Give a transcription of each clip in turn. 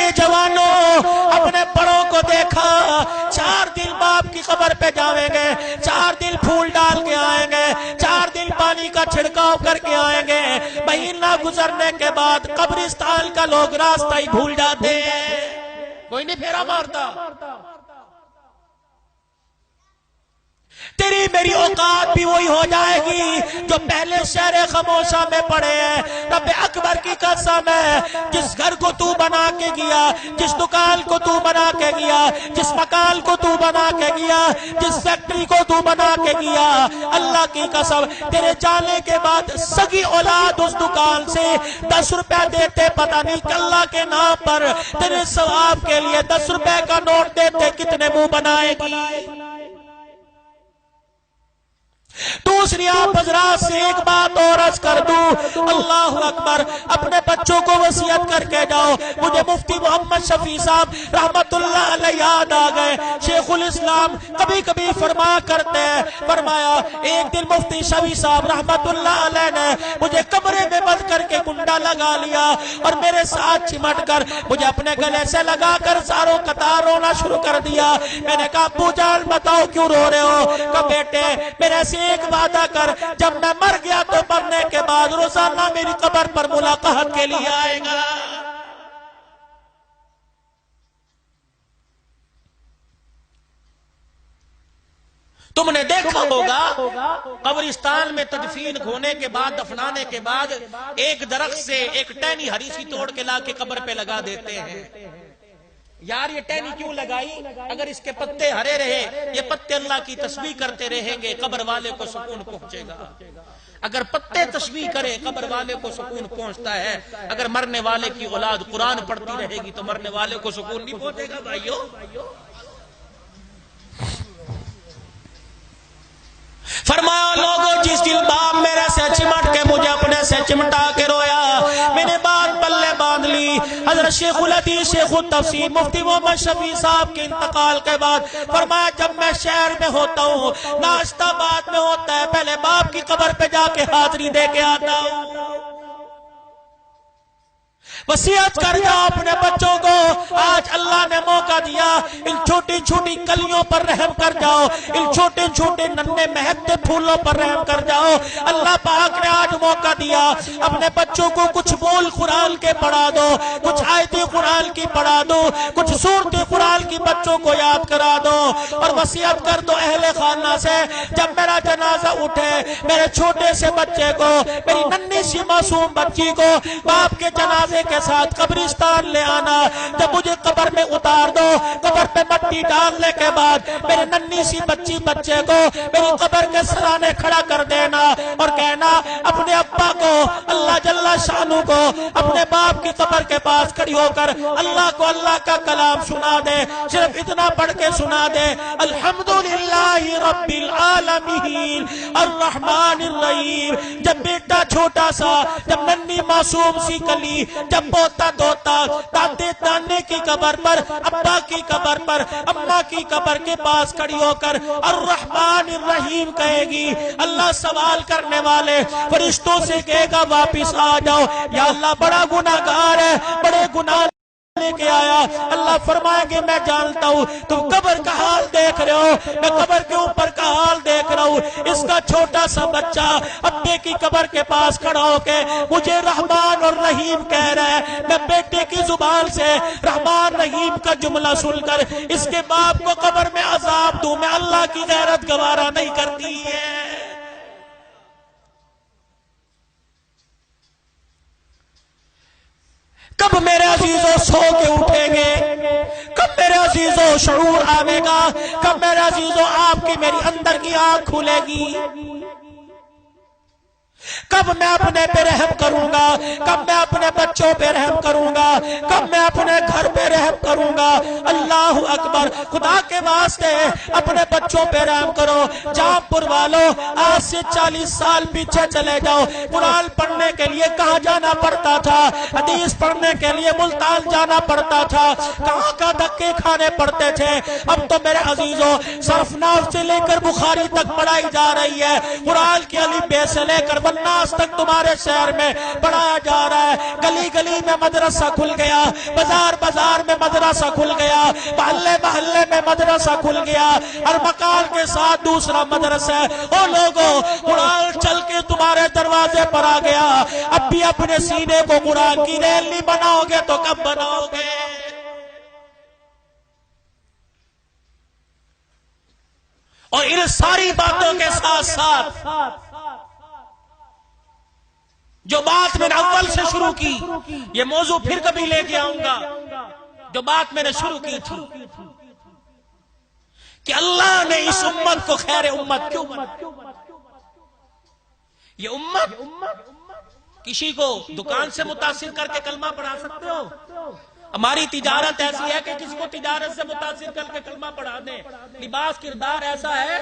چھوٹے جوانوں اپنے بڑوں کو دیکھا، 4 دن باپ کی قبر پہ جائیں گے، 4 دن پھول ڈال کے آئیں گے، 4 دن پانی کا چھڑکاؤ کر کے آئیں گے، مہینہ گزرنے کے بعد قبرستان کا لوگ راستہ ہی بھول جاتے ہیں، کوئی نہیں پھیرا مارتا۔ تیری میری اوقات بھی وہی ہو جائے گی جو پہلے شہر خاموشہ میں پڑے ہیں۔ رب اکبر کی قسم ہے، جس گھر کو تو بنا کے گیا، جس دکان کو تو بنا کے گیا، جس مکان کو تو بنا کے گیا، جس فیکٹری کو تو بنا کے گیا، اللہ کی قسم تیرے جانے کے بعد سگی اولاد اس دکان سے 10 روپے دیتے، پتہ نہیں اللہ کے نام پر تیرے ثواب کے لیے 10 روپے کا نوٹ دیتے کتنے منہ بنائے گی۔ دوسری آپ حضرات سے ایک بات اور عرض کر دوں، اللہ اکبر، اپنے بچوں کو وصیت کر کے جاؤ۔ مجھے مفتی محمد شفیع صاحب رحمت اللہ علیہ یاد آ گئے، شیخ الاسلام کبھی کبھی فرمایا کرتے ہیں، فرمایا ایک دن مفتی شفیع صاحب رحمت اللہ علیہ نے مجھے کمرے میں بند کر کے کنڈا لگا لیا اور میرے ساتھ چمٹ کر مجھے اپنے گلے سے لگا کر ساروں قطار رونا شروع کر دیا۔ میں نے کہا ابو جان بتاؤ کیوں رو رہے ہو؟ کہ بیٹے میرے سے ایک وعدہ کر، جب میں مر گیا تو مرنے کے بعد روزانہ میری قبر پر ملاقات کے لیے آئے گا۔ تم نے دیکھا ہوگا قبرستان میں تدفین ہونے کے بعد، دفنانے کے بعد ایک درخت سے ایک ٹہنی ہری سی توڑ کے لا کے قبر پہ لگا دیتے ہیں۔ یار یہ ٹہنی کیوں لگائی؟ اگر اس کے پتے ہرے رہے، یہ پتے اللہ کی تسبیح کرتے رہیں گے، قبر والے کو سکون پہنچے گا۔ اگر پتے تسبیح کرے قبر والے کو سکون پہنچتا ہے۔ اگر مرنے والے کی اولاد قرآن پڑھتی رہے گی تو مرنے والے کو سکون نہیں پہنچے گا بھائیو۔ فرمایا لوگوں جس دل باپ میرے سے چمٹ کے مجھے اپنے سے چمٹا کے رویا، میں نے بات پلے باندھ لی۔ حضرت شیخ الحدیث شیخ التفسیر مفتی محمد شفیع صاحب کے انتقال کے بعد فرمایا جب میں شہر میں ہوتا ہوں، ناشتہ بعد میں ہوتا ہے، پہلے باپ کی قبر پہ جا کے حاضری دے کے آتا ہوں۔ وصیت کر جاؤ اپنے بچوں کو، آج اللہ نے موقع دیا، ان چھوٹی چھوٹی کلیوں پر رحم کر جاؤ، ان چھوٹے چھوٹے ننھے مہکتے پھولوں پر رحم کر جاؤ۔ اللہ پاک نے آج موقع دیا، اپنے بچوں کو کچھ بول قرآن کے پڑھا دو، کچھ آیتیں قرآن کی پڑھا دو، کچھ سورتیں قرآن کی بچوں کو یاد کرا دو، اور وصیت کر دو اہل خانہ سے جب میرا جنازہ اٹھے میرے چھوٹے سے بچے کو، میری ننھی سی معصوم بچی کو باپ کے جنازے کے ساتھ قبرستان لے آنا۔ جب مجھے قبر میں اتار دو، قبر پہ مٹی ڈالنے کے بعد میرے ننھی سی بچے کو میری قبر کے سرانے کھڑا کر دینا اور کہنا اپنے ابا کو، اللہ جل شانہ کو اپنے باپ کی قبر کے پاس کھڑی ہو کر اللہ کو اللہ کا کلام سنا دے، صرف اتنا پڑھ کے سنا دے، الحمدللہ رب العالمین الرحمن الرحیم۔ جب بیٹا چھوٹا سا، جب ننھی معصوم سی کلی، جب پوتا دوتا دادے دانے کی قبر پر، ابا کی قبر پر، اماں کی قبر کے پاس کھڑی ہو کر الرحمن الرحیم کہے گی، اللہ سوال کرنے والے فرشتوں سے کہے گا واپس آ جاؤ، یا اللہ بڑا گناہگار ہے، بڑے گناہ لے کے آیا۔ اللہ فرمائے گے میں جانتا ہوں تم قبر کا حال دیکھ رہے ہو، میں قبر کے اوپر کا حال دیکھ رہا ہوں۔ اس کا چھوٹا سا بچہ ابے کی قبر کے پاس کھڑا ہو کے مجھے رحمان اور رحیم کہہ رہا ہے، میں بیٹے کی زبان سے رحمان رحیم کا جملہ سن کر اس کے باپ کو قبر میں عذاب دوں، میں اللہ کی غیرت گوارا نہیں کرتی ہے۔ کب میرے عزیزوں سو کے اٹھیں گے؟ کب میرے عزیزوں شعور آئے گا؟ کب میرے عزیزوں آپ کی میری اندر کی آنکھ کھلے گی؟ کب میں اپنے پہ رحم کروں گا؟ کب میں اپنے بچوں پہ رحم کروں گا؟ کب میں اپنے گھر پہ رحم کروں گا؟ اللہ اکبر، خدا کے واسطے اپنے بچوں پہ رحم کرو۔ جام پور والوں آج سے 40 سال پیچھے چلے جاؤ، قرآن پڑھنے کے لیے کہاں جانا پڑتا تھا؟ حدیث پڑھنے کے لیے ملتان جانا پڑتا تھا، کہاں کا دھکے کھانے پڑتے تھے۔ اب تو میرے عزیزوں صرف ناف سے لے کر بخاری تک پڑھائی جا رہی ہے، قرآن کی الف ب سے لے کر والناس نماز تک تمہارے شہر میں پڑھایا جا رہا ہے. گلی گلی میں مدرسہ کھل گیا, بازار بازار میں مدرسہ کھل گیا, محلے محلے میں مدرسہ کھل گیا, ہر مکان کے ساتھ دوسرا مدرسہ ہے. او لوگوں, قرآن چل کے تمہارے دروازے پر آ گیا, اب بھی اپنے سینے کو قرآن کی ریل نہیں بناؤ گے تو کب بناؤ گے؟ اور ان ساری باتوں کے ساتھ ساتھ جو بات میں نے اول سے شروع کی, یہ موضوع پھر کبھی لے کے آؤں گا, جو بات میں نے شروع کی تھی کہ اللہ نے اس امت کو خیر امت کیوں بنایا. یہ امت کسی کو دکان سے متاثر کر کے کلمہ پڑھا سکتے ہو؟ ہماری تجارت ایسی ہے کہ کسی کو تجارت سے متاثر کر کے کلمہ پڑھا دیں. لباس کردار ایسا ہے,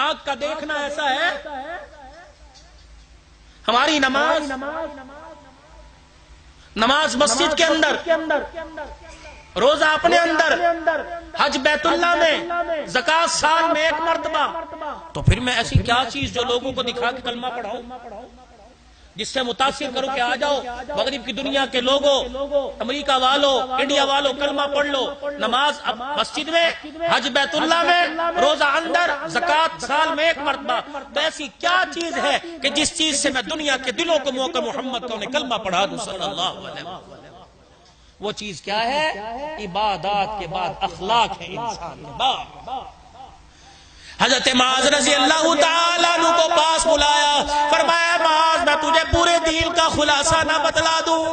آنکھ کا دیکھنا ایسا ہے. ہماری نماز مسجد کے اندر, روزہ اپنے اندر, حج بیت اللہ میں, زکات سال میں 1 مرتبہ. تو پھر میں ایسی کیا چیز جو لوگوں کو دکھا کے کلمہ پڑھاؤں, جس سے متاثر کرو کہ آ جاؤ مغرب کی دنیا کے لوگوں, امریکہ والوں, انڈیا والوں, کلمہ پڑھ لو. نماز مسجد میں, حج بیت اللہ میں, روزہ اندر, زکات سال میں 1 مرتبہ. تو ایسی کیا چیز ہے کہ جس چیز سے میں دنیا کے دلوں کو موقع محمد کو کلمہ پڑھا دوں صلی اللہ علیہ وسلم؟ وہ چیز کیا ہے؟ عبادات کے بعد اخلاق ہے انسان کے بعد. حضرت معاذ رضی اللہ تعالیٰ عنہ کو پاس بلایا, فرمایا معاذ میں تجھے پورے دین کا خلاصہ نہ بتلا دوں؟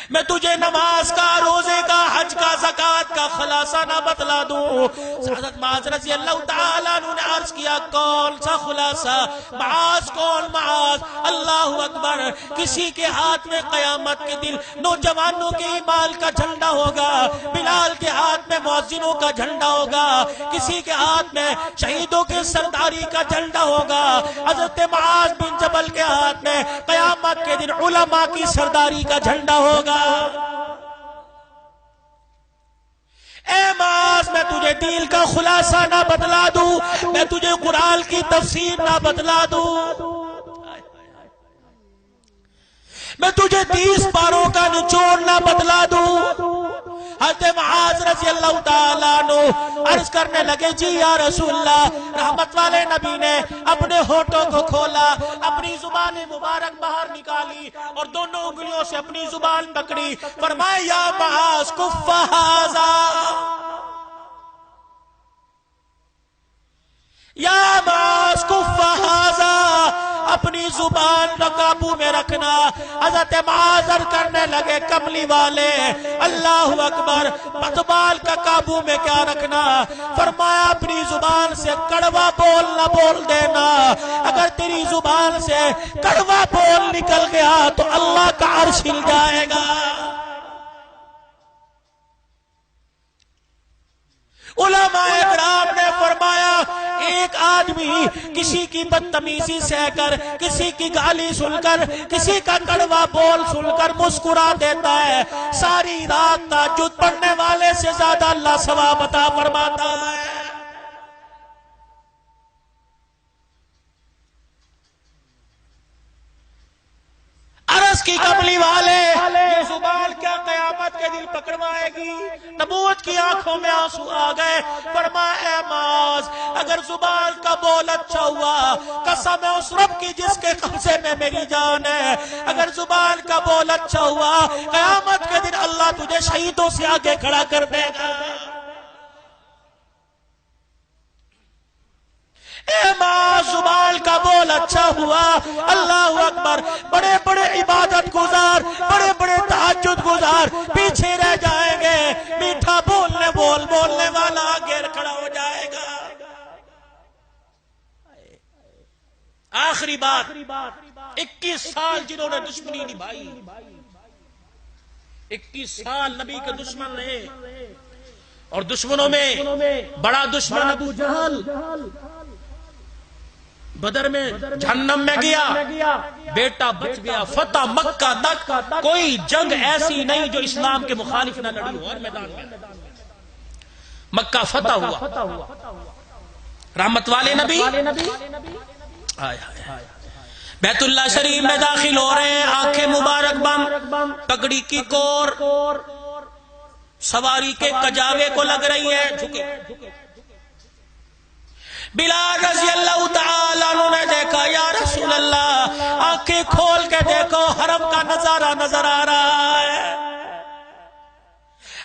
میں تجھے نماز کا, روزے کا, حج کا, زکات کا خلاصہ نہ بتلا دوں؟ حضرت معاذ رضی اللہ تعالیٰ عنہ نے عرض کیا کون سا خلاصہ؟ معاذ کون معاذ؟ اللہ اکبر. کسی کے ہاتھ میں قیامت کے دن نوجوانوں کے ایمان کا جھنڈا ہوگا, بلال کے ہاتھ میں مؤذنوں کا جھنڈا ہوگا, کسی کے ہاتھ میں شہیدوں کے سرداری کا جھنڈا ہوگا. حضرت معاذ بن جبل کے ہاتھ میں قیامت کے دن علماء کی سرداری کا جھنڈا ہوگا. اے معاذ, میں تجھے دین کا خلاصہ نہ بتلا دوں؟ میں تجھے قرآن کی تفسیر نہ بتلا دوں؟ میں تجھے 30 پاروں کا نچوڑ نہ بتلا دوں؟ حضرت معاذ رضی اللہ تعالیٰ عنہ عرض کرنے لگے جی یا رسول اللہ. رحمت والے نبی نے اپنے ہونٹوں کو کھولا, اپنی زبان مبارک باہر نکالی اور دونوں انگلیوں سے اپنی زبان پکڑی. فرمایا یا معاذ کف ھذا, یا معاذ کف ھذا, اپنی زبان کو قابو میں رکھنا. حضرت معاذ کرنے لگے کملی والے, اللہ اکبر, زبان کا قابو میں کیا رکھنا؟ فرمایا اپنی زبان سے کڑوا بول نہ بول دینا. اگر تیری زبان سے کڑوا بول نکل گیا تو اللہ کا عرش ہل جائے گا. علماء اکرام نے فرمایا ایک آدمی کسی کی بدتمیزی سہ کر, کسی کی گالی سن کر, کسی کا کڑوا بول سن کر مسکرا دیتا ہے, ساری رات تہجد پڑھنے والے سے زیادہ اللہ ثواب عطا فرماتا ہے. عرض کی کملی والے, یہ زبان کیا قیامت کے دن پکڑوائے گی؟ نبوت کی آنکھوں میں آنسو آ گئے. فرمایا معاذ, اگر زبان کا بول اچھا ہوا, قسم ہے اس رب کی جس کے قبضے میں میری جان ہے, اگر زبان کا بول اچھا ہوا, قیامت کے دن اللہ تجھے شہیدوں سے آگے کھڑا کر دے گا. اے ماں, زبان کا بول اچھا ہوا, اللہ اکبر, بڑے بڑے عبادت گزار, بڑے بڑے تہجد گزار پیچھے رہ جائیں گے. میٹھا بولنے والا آگے کھڑا ہو جائے گا. آخری بات, 21 سال جنہوں نے دشمنی نبھائی, 21 سال نبی کے دشمن رہے, اور دشمنوں میں بڑا دشمن ابو جہل بدر میں جہنم میں گیا, بیٹا بچ گیا. فتح مکہ تک کوئی جنگ ایسی نہیں جو اسلام کے مخالف نہ لڑی ہو. ہر میدان میں مکہ فتح ہوا. رحمت والے نبی بیت اللہ شریف میں داخل ہو رہے ہیں، آنکھیں مبارک بند، پگڑی کی کور سواری کے کجاوے کو لگ رہی ہے، جھکے۔ بلال رضی اللہ تعالیٰ عنہ نے دیکھا، یا رسول اللہ آنکھیں کھول کے دیکھو، حرم کا نظارہ نظر آ رہا ہے،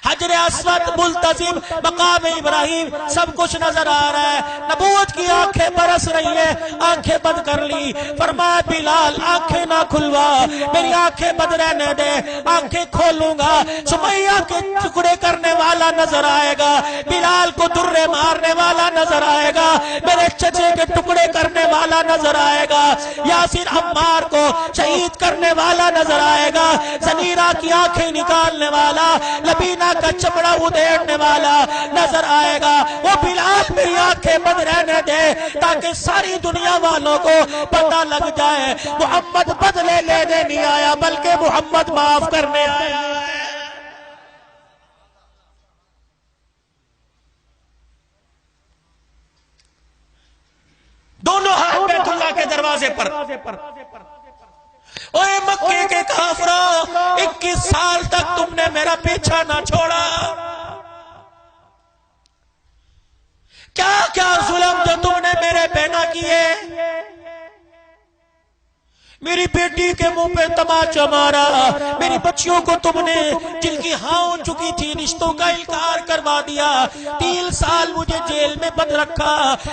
حجر اسود، ملتزم، مقام ابراہیم، سب کچھ نظر آ رہا ہے۔ نبوت کی آنکھیں برس رہی ہیں، آنکھیں بند کر لی۔ فرمایا بلال آنکھیں نہ کھلوا، میری آنکھیں بند رہنے دے، آنکھیں کھولوں گا سمیہ کے ٹکڑے کرنے والا نظر آئے گا، بلال کو درے مارنے والا نظر آئے گا، میرے چچے کے ٹکڑے کرنے والا نظر آئے گا، یاسر عمار کو شہید کرنے والا نظر آئے گا، زنیرہ کی آنکھیں نکالنے والا، لبینہ کا چمڑا ادھیڑنے والا نظر آئے گا۔ وہ بلال میری آنکھیں بند رہنے دے تاکہ ساری دنیا والوں کو پتہ لگ جائے محمد بدلے لینے نہیں آیا بلکہ محمد معاف کرنے آیا ہے۔ دونوں ہاتھ بیت اللہ کے دروازے پر، اوے مکے کے کافروں، 21 سال تک تم نے میرا پیچھا نہ چھوڑا، کیا کیا ظلم جو تم نے میرے پہ نہ کیے، میری بیٹی کے منہ پہ تماچا مارا، میری بچیوں کو تم نے جن کی ہاں ہو چکی تھی رشتوں کا انکار کروا دیا، 3 سال مجھے جیل میں بند رکھا،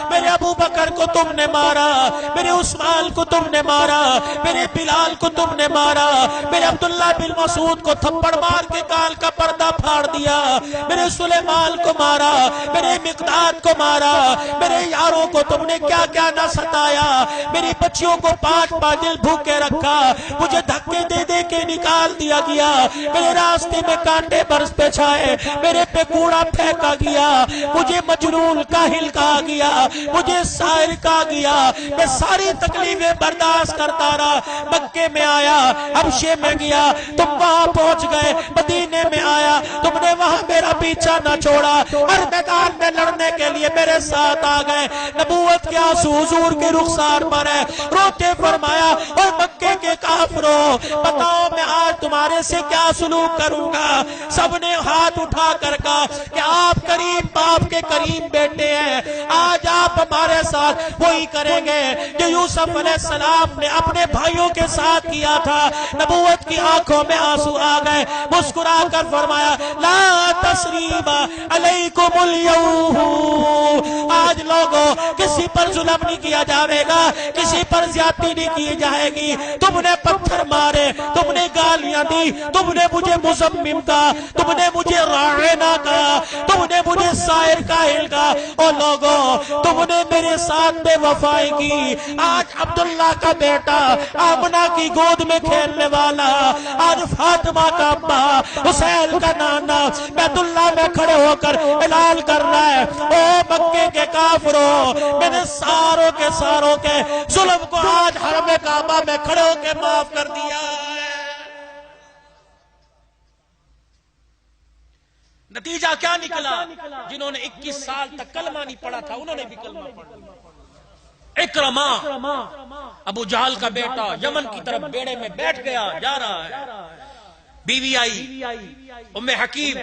میرے ابو بکر کو تم نے مارا، میرے عثمان کو تم نے مارا، میرے بلال کو تم نے مارا، میرے عبداللہ بن مسعود کو تھپڑ مار کے گال کا پردہ پھاڑ دیا، میرے سلیمان کو مارا، میرے مقداد کو مارا، میرے یاروں کو تم نے کیا کیا نہ ستایا، میری بچیوں کو 5 دن کے رکھا، مجھے دھکے دے دے کے نکال دیا گیا، میرے راستے میں کانٹے برس پہ چھائے، میرے پہ کوڑا پھینکا گیا، مجھے مجنون کاہل کہا گیا، مجھے سائر کہا گیا، میں ساری تکلیفیں برداشت کرتا رہا، مکے میں آیا، حبشے میں گیا، تم وہاں پہنچ گئے، مدینے میں آیا، تم نے وہاں میرا پیچھا نہ چھوڑا، ہر میدان میں لڑنے کے لیے میرے ساتھ آ گئے، نبوت کے آنسو حضور کے رخسار پر ہے، روتے فرمایا اور مکے کے کافروں بتاؤ میں آج تمہارے سے کیا سلوک کروں گا، سب نے ہاتھ اٹھا کر کہا کہ آپ کریم باپ کے کریم بیٹے ہیں، آج آپ ہمارے ساتھ وہی کریں گے جو یوسف علیہ السلام نے اپنے بھائیوں کے ساتھ کیا تھا۔ نبوت کی آنکھوں میں آنسو آ گئے، مسکرا کر فرمایا لا تثریب علیکم اليوم، آج لوگوں کسی پر ظلم نہیں کیا جاوے گا، کسی پر زیادتی نہیں کی جائے گی، تم نے پتھر مارے، تم نے گالیاں دی، تم نے مجھے مذمم کہا، تم نے مجھے راعنا کہا، تم نے مجھے سائر کاہل کہا، اور لوگوں تم نے میرے ساتھ بے وفائی کی، آج عبداللہ کا بیٹا آمنہ کی گود میں کھیلنے والا، آج فاطمہ کا ابا، حسین کا نانا بیت اللہ میں کھڑے ہو کر اعلان کر رہا ہے او مکے کے کافروں، میں نے ساروں کے ظلم کو آج حرم کعبہ میں کھڑے ہو کے معاف کر دیا ہے۔ نتیجہ کیا نکلا؟ جنہوں نے 21 سال تک کلمہ نہیں پڑھا تھا انہوں نے بھی کلمہ پڑھا۔ اکرمہ ابو جہل کا بیٹا یمن کی طرف بیڑے میں بیٹھ گیا، جا رہا ہے، بیوی آئی ام حکیم،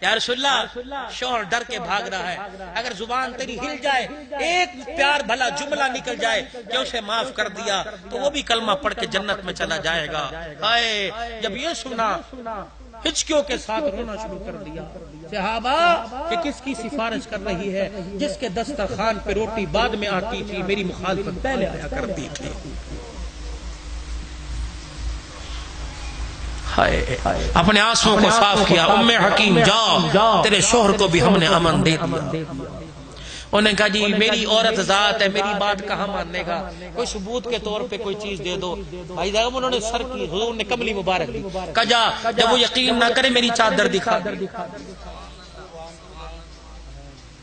یا رسول اللہ شوہر ڈر کے بھاگ رہا ہے، اگر زبان تیری ہل جائے، ایک پیار بھلا جملہ نکل جائے کہ اسے معاف کر دیا تو وہ بھی کلمہ پڑھ کے جنت میں چلا جائے گا۔ ہائے جب یہ سنا ہچکیوں کے ساتھ رونا شروع کر دیا۔ صحابہ کہ کس کی سفارش کر رہی ہے؟ جس کے دسترخوان پہ روٹی بعد میں آتی تھی، میری مخالفت پہلے آیا کرتی تھی۔ اپنے آنسوں کو صاف کیا، ام حکیم جا تیرے شوہر کو بھی ہم نے امن دے دیا۔ انہوں نے کہا جی میری عورت ذات ہے، میری بات کہاں ماننے گا، کوئی ثبوت کے طور پہ کوئی چیز دے دو۔ بھائی صاحب انہوں نے سر کی، حضور نے کملی مبارک دی، کہا جا جب وہ یقین نہ کرے میری چادر دکھا،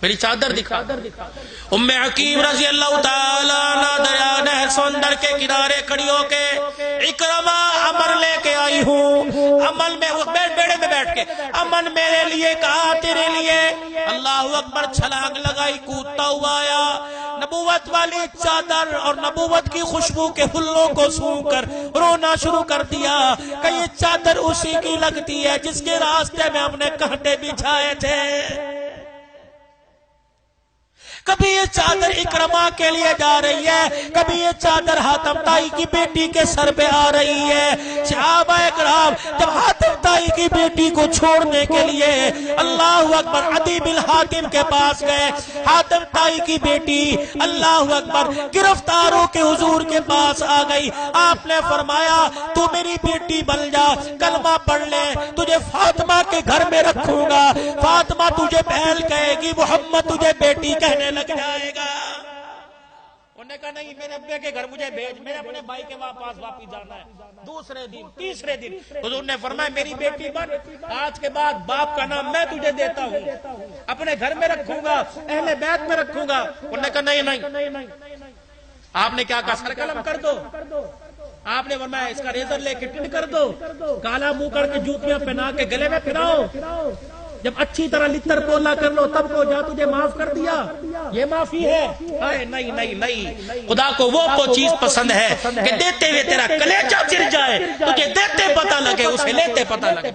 میری چادر دکھا۔ ام حکیم رضی اللہ تعالیٰ عنہ دریا نہر سمندر کے کنارے کھڑی ہو کے اکرمہ امن لے کے آئی ہوں، امن میں بیڑے میں بیٹھ کے امن میرے لیے کہا تیرے لیے، اللہ اکبر چھلانگ لگائی، کودتا ہوا آیا، نبوت والی چادر اور نبوت کی خوشبو کے پھولوں کو سونگھ کر رونا شروع کر دیا کہ یہ چادر اسی کی لگتی ہے جس کے راستے میں ہم نے کانٹے بچھائے تھے. کبھی یہ چادر اکرما کے لیے جا رہی ہے, کبھی یہ چادر حاتم طائی کی بیٹی کے سر پہ آ رہی ہے. صحابہ کرام جب حاتم طائی کی بیٹی کو چھوڑنے کے لیے اللہ اکبر عدی بن حاتم کے پاس گئے, حاتم طائی کی بیٹی اللہ اکبر گرفتار ہو کے حضور کے پاس آ گئی. آپ نے فرمایا تو میری بیٹی بن جا, کلمہ پڑھ لے, تجھے فاطمہ کے گھر میں رکھوں گا. فاطمہ تجھے بہن کہے گی, محمد تجھے بیٹی کہنے لگ جائے گا. انہوں نے کہا نہیں, میرے ابے کے گھر مجھے بھیج, میں اپنے بھائی کے واپس جانا ہے. دوسرے دن تیسرے دن حضور نے فرمایا میری بیٹی بن, آج کے بعد باپ کا نام میں تجھے دیتا ہوں, اپنے گھر میں رکھوں گا, اہل بیت میں رکھوں گا. انہوں نے کہا نہیں. آپ نے کیا کہا, سر قلم کر دو. آپ نے فرمایا اس کا ریزر لے کے ٹنڈ کر دو, کالا منہ کر کے جوتیاں پہنا کے گلے میں پھراؤ, جب اچھی طرح لتر پولا کر لو تب کو جا تجھے معاف کر دیا, یہ معافی ہے. نہیں, خدا کو وہ چیز پسند ہے کہ دیتے ہوئے تیرا کلیجہ چر جائے, تجھے دیتے پتہ لگے اسے لیتے پتہ لگے.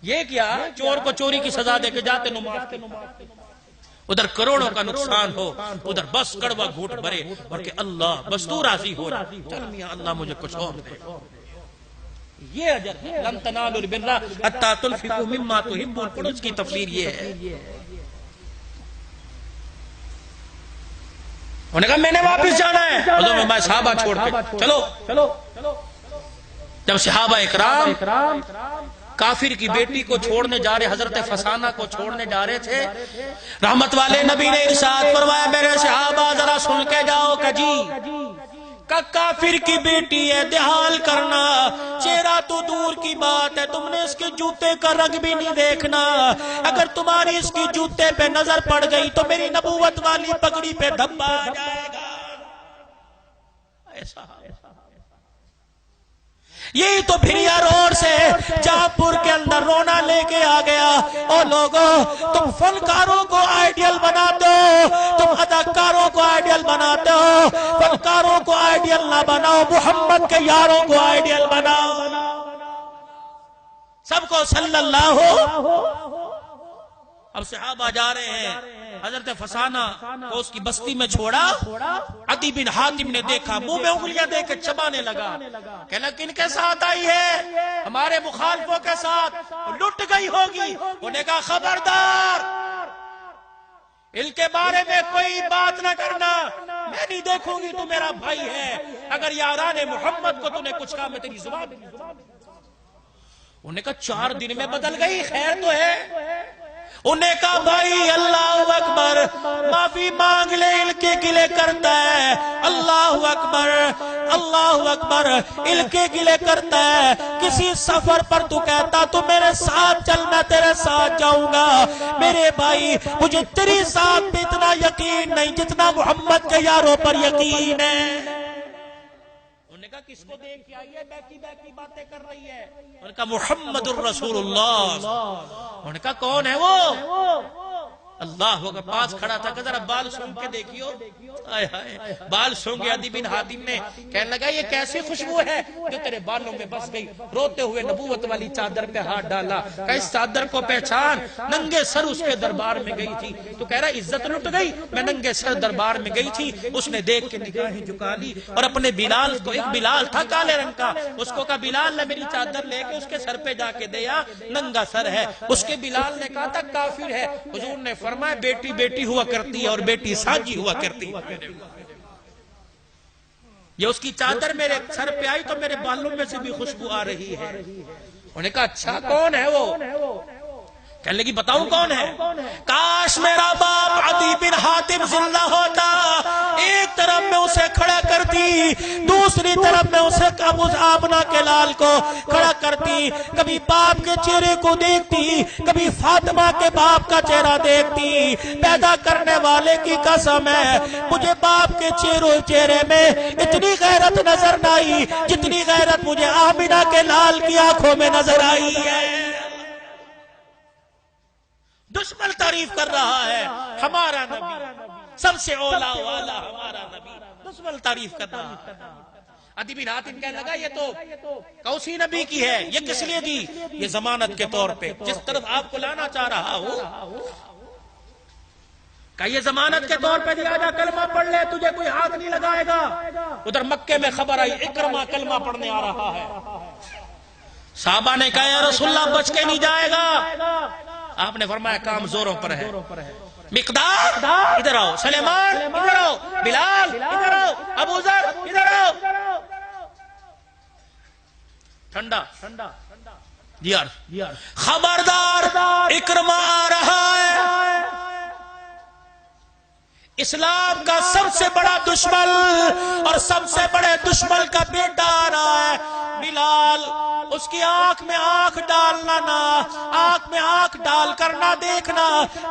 یہ کیا, چور کو چوری کی سزا دے کے جاتے نو معاف, ادھر کروڑوں کا نقصان ہو, ادھر بس کڑوا گھوٹ بھرے اور کہ اللہ بس تو راضی ہو, چل میاں اللہ مجھے کچھ اور دے. یہ اجر ہے, لن تنالوا البر حتی تنفقوا مما تحبون. پڑوس کی تفسیر یہ ہے. انہوں نے کہا میں نے واپس جانا ہے, حضور میں صحابہ چھوڑ کے چلو. جب صحابہ اکرام کافر کی بیٹی کو چھوڑنے جا رہے, حضرت فسانہ کو چھوڑنے جا رہے تھے, رحمت والے نبی نے ارشاد فرمایا میرے صحابہ ذرا سن کے جاؤ کہ جی کافر کی بیٹی ہے, دہال کرنا, چہرہ تو دور کی بات ہے, تم نے اس کے جوتے کا رنگ بھی نہیں دیکھنا. اگر تمہاری اس کی جوتے پہ نظر پڑ گئی تو میری نبوت والی پگڑی پہ دھبا آ جائے گا. ایسا یہی تو بھریا روڈ سے جہاں پور کے اندر رونا لے کے آ گیا. اور لوگوں تم فنکاروں کو آئیڈیل بناتے ہو, تم اداکاروں کو آئیڈیل بناتے ہو, فنکاروں کو آئیڈیل نہ بناؤ, محمد کے یاروں کو آئیڈیل بناؤ. سب کو صلی اللہ ہو. اب صحابہ جا رہے ہیں, حضرت فسانہ کو اس کی بستی میں چھوڑا. عدی بن حاتم نے دیکھا, منہ میں انگلیاں دے کے چبانے لگا, کہنا کن کے ساتھ آئی ہے, ہمارے مخالفوں کے ساتھ, لٹ گئی ہوگی. انہوں نے کہا خبردار, ان کے بارے میں کوئی بات نہ کرنا, میں نہیں دیکھوں گی, تو میرا بھائی ہے, اگر یاران محمد کو تو نے کچھ کہا میں تیری زبان. انہوں نے کہا 4 دن میں بدل گئی, خیر تو ہے. انہیں کہا بھائی اللہ اکبر, معافی مانگ لے, ان کے گلے کرتا ہے. اللہ اکبر, اللہ اکبر, ان کے گلے کرتا ہے. کسی سفر پر تو کہتا تو میرے ساتھ چل, میں تیرے ساتھ جاؤں گا. میرے بھائی مجھے تیری ساتھ بھی اتنا یقین نہیں جتنا محمد کے یاروں پر یقین ہے. کس کو دیکھ کے آئی ہے, بیکی باتیں کر رہی ہے. انہوں نے کہا محمد الرسول اللہ. انہوں نے کہا کون ہے وہ, اللہ ہوگا. پاس کھڑا تھا کہ ذرا بال سونگ کے دیکھیو. بال سونگے عدی بن حاتم نے, کہنے لگا یہ کیسی خوشبو ہے جو تیرے بالوں میں بس گئی. روتے ہوئے نبوت والی چادر پہ ہاتھ ڈالا, کہ اس چادر کو پہچان, ننگے سر اس کے دربار میں گئی تھی. تو کہہ رہا عزت لٹ گئی, میں ننگے سر دربار میں گئی تھی. اس نے دیکھ کے نگاہیں جھکا لی اور اپنے بلال کو, ایک بلال تھا کالے رنگ کا, اس کو کہا بلال نے میری چادر لے کے اس کے سر پہ جا کے دیا, ننگا سر ہے. اس کے بلال نے کہا تھا کافر ہے. حضور نے فرمایا بیٹی بیٹی ہوا کرتی ہے اور بیٹی ساجی ہوا کرتی ہے. یہ اس کی چادر میرے سر پہ آئی تو میرے بالوں میں سے بھی خوشبو آ رہی ہے. انہوں نے کہا اچھا کون ہے وہ, کہنے لگی بتاؤں کون ہے. کاش میرا باپ عدی بن حاتم زندہ ہوتا, ایک طرف میں اسے کھڑا کرتی, دوسری طرف میں اسے ابو آمنہ کے لال کو کھڑا کرتی. کبھی باپ کے چہرے کو دیکھتی, کبھی فاطمہ کے باپ کا چہرہ دیکھتی. پیدا کرنے والے کی قسم ہے مجھے باپ کے چہرے میں اتنی غیرت نظر نہ آئی جتنی غیرت مجھے آمنہ کے لال کی آنکھوں میں نظر آئی ہے. دشمن تعریف کر رہا ہے ہمارا نبی, سب سے اولا والا ہمارا نبی، دشمن تعریف کرنا۔ عدی بن حاتم کہنے لگا یہ تو کوسی نبی کی ہے، یہ کس لیے دی؟ یہ ضمانت کے طور پہ، جس طرف آپ کو لانا چاہ رہا ہوں کہ یہ ضمانت کے طور پہ دیا جا، کلمہ پڑھ لے، تجھے کوئی ہاتھ نہیں لگائے گا۔ ادھر مکے میں خبر آئی اکرمہ کلمہ پڑھنے آ رہا ہے، صحابہ نے کہا یا رسول اللہ بچ کے نہیں جائے گا۔ آپ نے فرمایا کام زوروں پر ہے۔ مقداد ادھر آؤ، سلیمان ادھر آؤ، بلال ادھر آؤ، ابو ذر ادھر آؤ۔ ٹھنڈا یار، خبردار اکرمہ آ رہا ہے، اسلام کا سب سے بڑا دشمن اور سب سے بڑے دشمن کا بیٹا آ رہا ہے۔ بلال اس کی آنکھ میں آنکھ ڈالنا نہ، آنکھ میں آنکھ ڈال کر نہ دیکھنا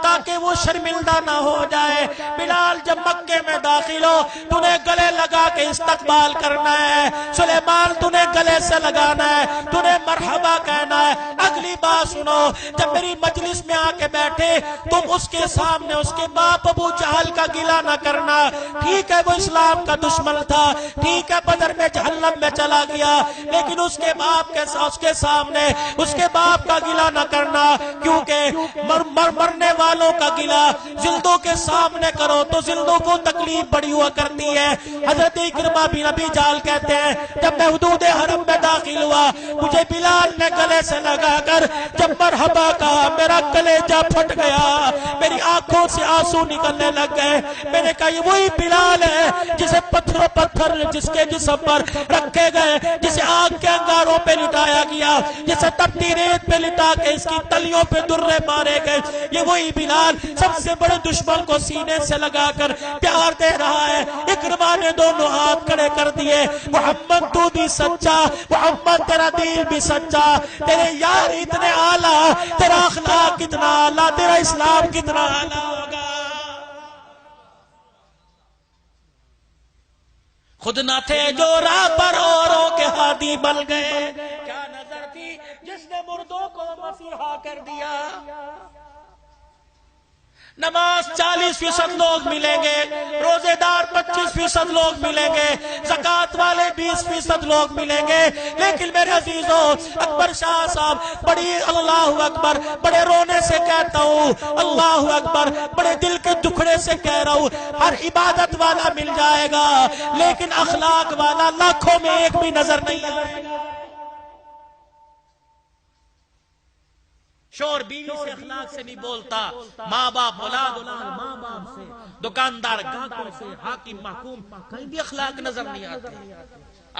تاکہ وہ شرمندہ نہ ہو جائے۔ بلال جب مکے میں داخل ہو تو نے گلے لگا کے استقبال کرنا ہے، سلیمان تو نے گلے سے لگانا ہے، تو نے مرحبا کہنا ہے۔ اگلی بات سنو، جب میری مجلس میں آ کے بیٹھے تم اس کے سامنے اس کے باپ ابو جہل کا گلہ نہ کرنا۔ ٹھیک ہے وہ اسلام کا دشمن تھا، ٹھیک ہے بدر میں جہنم میں چلا گیا، لیکن اس کے باپ کے اس کے سامنے اس کے باپ کا گلہ نہ کرنا، کیونکہ مرنے والوں کا گلہ زندوں کے سامنے کرو تو زندوں کو تکلیف بڑی ہوا کرتی ہے۔ حضرت اکرمہ بن ابی جہل کہتے ہیں جب میں حدود حرم میں داخل ہوا مجھے بلال نے گلے سے لگا کر جب مرحبا کہا میرا کلیجہ پھٹ گیا، میری آنکھوں سے آنسو نکلنے لگ گئے۔ میں نے کہا یہ وہی بلال ہے جسے پتھر جس کے جسم پر رکھے گئے، جسے آگ کے انگاروں پہ لٹایا گیا، جسے تپتی ریت پہ لٹا کے اس کی تلیوں پہ درے مارے گئے، یہ وہی بلال سب سے بڑے دشمن کو سینے سے لگا کر پیار دے رہا ہے۔ اکرمہ نے دونوں ہاتھ کھڑے کر دیے، محمد تو بھی سچا، محمد تیرا دین بھی سچا، تیرے یار اتنے اعلیٰ، تیرا اخلاق کتنا اعلیٰ، تیرا اسلام کتنا اعلیٰ ہوگا۔ خود نہ تھے جو راہ پر اوروں کے ہادی بن گئے، کیا نظر تھی جس نے مردوں کو مسیحا کر دیا۔ نماز 40% لوگ ملیں گے، روزے دار 25% لوگ ملیں گے، زکوٰۃ والے 20% لوگ ملیں گے، لیکن میرے عزیزوں اکبر شاہ صاحب بڑی اللہ اکبر بڑے رونے سے کہتا ہوں، اللہ اکبر بڑے دل کے دکھڑے سے کہہ رہا ہوں، ہر عبادت والا مل جائے گا لیکن اخلاق والا لاکھوں میں ایک بھی نظر نہیں آئے گا۔ شور بیوی سے اخلاق سے نہیں بولتا، ماں باپ اولاد ماں باپ سے، دکاندار گاہکوں سے، حاکم محکوم کہیں بھی اخلاق نظر نہیں آتے۔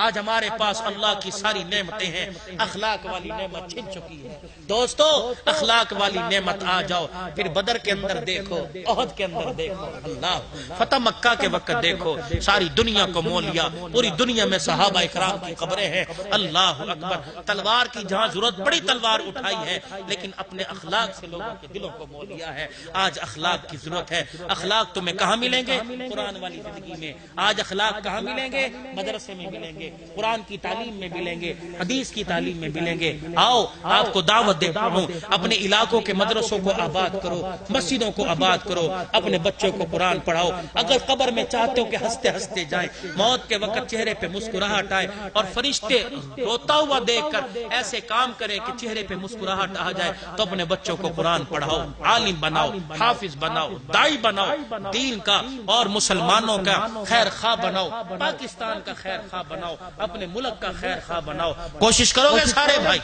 آج ہمارے پاس اللہ کی ساری نعمتیں ہیں، اخلاق والی نعمت چھن چکی ہے۔ دوستو اخلاق والی نعمت آ جاؤ، پھر بدر کے اندر دیکھو، احد کے اندر دیکھو، اللہ فتح مکہ کے وقت دیکھو، ساری دنیا کو مول لیا، پوری دنیا میں صحابہ اکرام کی قبریں ہیں، اللہ اکبر۔ تلوار کی جہاں ضرورت بڑی تلوار اٹھائی ہے، لیکن اپنے اخلاق سے لوگوں کے دلوں کو مول لیا ہے۔ آج اخلاق کی ضرورت ہے۔ اخلاق تمہیں کہاں ملیں گے؟ قرآن والی زندگی میں۔ آج اخلاق کہاں ملیں گے؟ مدرسے میں ملیں گے، قرآن کی تعلیم میں ملیں گے، حدیث کی تعلیم میں ملیں گے۔ آؤ آپ کو دعوت دیتا ہوں، اپنے علاقوں کے مدرسوں کو آباد کرو، مسجدوں کو آباد کرو، اپنے بچوں کو قرآن پڑھاؤ۔ اگر قبر میں چاہتے ہو کہ ہنستے ہنستے جائیں، موت کے وقت چہرے پہ مسکراہٹ آئے اور فرشتے روتا ہوا دیکھ کر ایسے کام کریں کہ چہرے پہ مسکراہٹ آ جائے، تو اپنے بچوں کو قرآن پڑھاؤ، عالم بناؤ، حافظ بناؤ، دائی بناؤ، دین کا اور مسلمانوں کا خیر خواہ بناؤ، پاکستان کا خیر خواہ بناؤ، اپنے ملک کا خیر خواہ بناؤ۔ کوشش کرو گے سارے بھائی،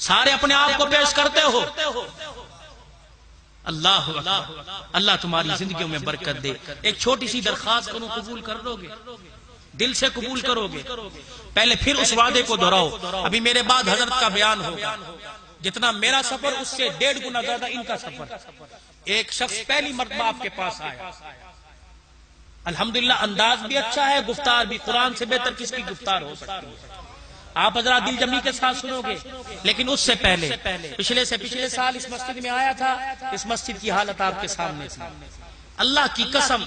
سارے اپنے آپ کو پیش کرتے ہو۔ اللہ اللہ تمہاری زندگیوں میں برکت دے۔ ایک چھوٹی سی درخواست کروں، قبول کر لو گے؟ دل سے قبول کرو گے؟ پہلے پھر اس وعدے کو دہراؤ۔ ابھی میرے بعد حضرت کا بیان ہوگا، جتنا میرا سفر اس سے 1.5 گنا زیادہ ان کا سفر۔ ایک شخص پہلی مرتبہ آپ کے پاس آیا، الحمدللہ انداز بھی اچھا ہے، گفتار بھی، قرآن سے بہتر کس کی گفتار ہو سکتی ہے؟ آپ حضرات دل جمعی کے ساتھ سنو گے۔ لیکن اس سے پہلے پچھلے سال اس مسجد میں آیا تھا، اس مسجد کی حالت آپ کے سامنے تھی۔ اللہ کی قسم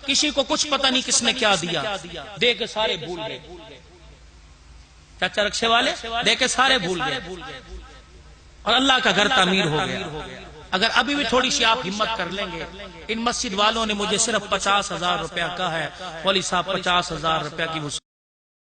کسی کو کچھ پتہ نہیں کس نے کیا دیا، دے کے سارے بھول گئے۔ چاچا رکشے والے دے کے سارے بھول گئے، اور اللہ کا گھر تعمیر ہو گیا۔ اگر ابھی بھی تھوڑی سی آپ ہمت کر لیں گے، ان مسجد والوں نے مجھے صرف 50,000 روپیہ کہا ہے، مولوی صاحب 50,000 روپیہ کی